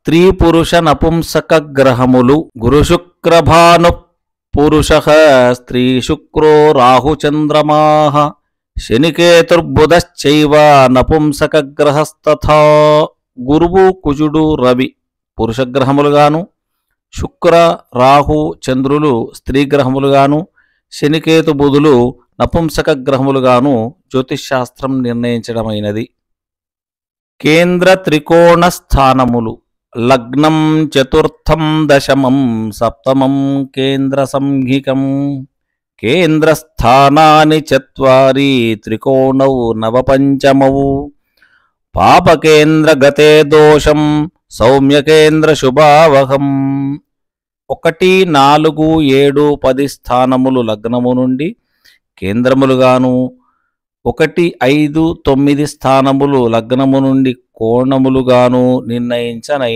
స్త్రీ పురుష నపుంసక గ్రహములు గురుశుక్రభాను పురుష స్త్రీ శుక్రో రాహుచంద్రమాః శనికేతుర్బుధశ్చైవ నపుంసక గ్రహస్తథా. గురువు కుజుడు రవి పురుషగ్రహములుగాను, శుక్ర రాహు చంద్రులు స్త్రీగ్రహములుగాను, శనికేతు బుధులు నపుంసక గ్రహములుగాను జ్యోతిష్శాస్త్రం నిర్ణయించడమైనది. కేంద్ర త్రికోణ స్థానములు లగ్నం చతుర్థం దశమం సప్తమం కేంద్ర సంహికం. కేంద్రస్థానాని చత్వారి త్రికోణౌ నవపంచమౌ. పాపకేంద్ర గతే దోషం సౌమ్యకేంద్ర శుభావహం. 1, 4, 7, 10 స్థానములు లగ్నము నుండి కేంద్రములుగాను, 1, 5, 9 స్థానములు లగ్నము నుండి కోణములుగాను నిర్ణయించనై.